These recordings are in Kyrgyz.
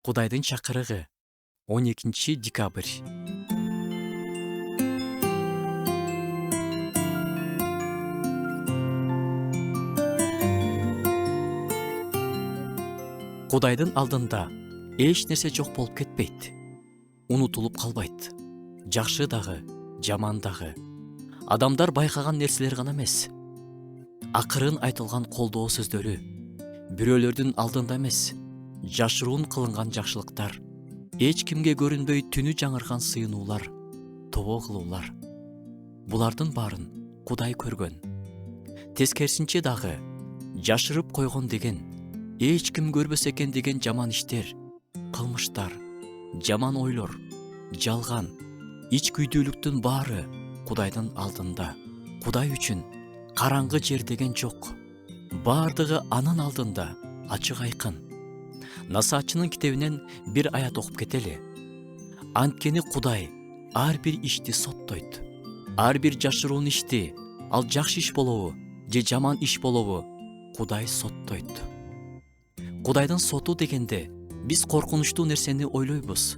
Кудайдын чакырыгы 12 декабрь. Кудайдын алдында эч нерсе жок болуп кетпейт. Унутулуп калбайт. Жакшы дагы, жаман дагы. Адамдар байкаган нерселер гана эмес. Акырын айтылган колдоо сөздөрү, бирөөлөрдүн алдында эмес, жашыруун кылынган жакшылыктар, эч кимге көрүнбөй түнү жаңырган сыйынуулар, тобо кылуулар. Булардын баарын Кудай көргөн. Тескерисинче дагы жашырып койгон деген, эч ким көрбөс экен деген жаман иштер, кылмыштар, жаман ойлор, жалган, ич күйдүүлүктүн баары Кудайдын алдында. Кудай үчүн караңгы жер деген жок. Баардыгы анын алдында ачык айкын. Насаатчынын китебинен бир аят окуп кетели. Анткени Кудай ар бир ишти соттойт. Ар бир жашыруун ишти, ал жакшы иш болобу же жаман иш болобу, Кудай соттойт. Кудайдын соту дегенде биз коркунучтуу нерсени ойлойбуз.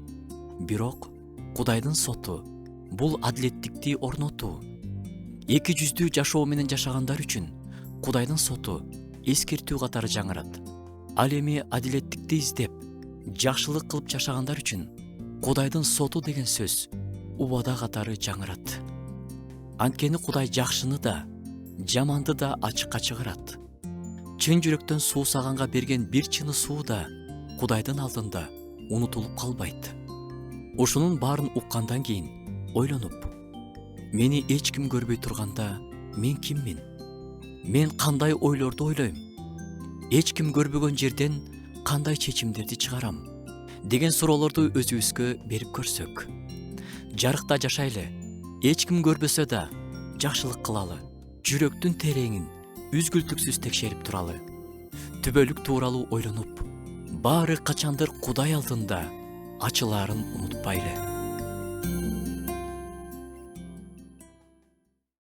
Бирок Кудайдын соту бул адилеттикти орнотуу. Эки жүздүү жашоо менен жашагандар үчүн Кудайдын соту эскертүү катары жаңырат. Ал эми адилеттикти издеп, жакшылык кылып жашагандар үчүн Кудайдын соту деген сөз убада катары жаңырат. Анткени Кудай жакшыны да, жаманды да ачыкка чыгарат. Чын жүрөктөн суусаганга берген бир чыны суу да Кудайдын алдында унутулуп калбайт. Ушунун баарын уккандан кийин ойлонуп, мени эч ким көрбөй турганда мен киммин? Мен кандай ойлорду ойлойм? Эч ким көрбөгөн жерден кандай чечимдерди чыгарам? Деген суроолорду өзүбүзгө берип көрсөк. Жарыкта жашайлы, эч ким көрбөсө да жакшылык кылалы, жүрөктүн тереңин үзгүлтүксүз текшерип туралы. Түбөлүк тууралуу ойлонуп, баары качандыр Кудай алдында ачылаарын унутпайлы.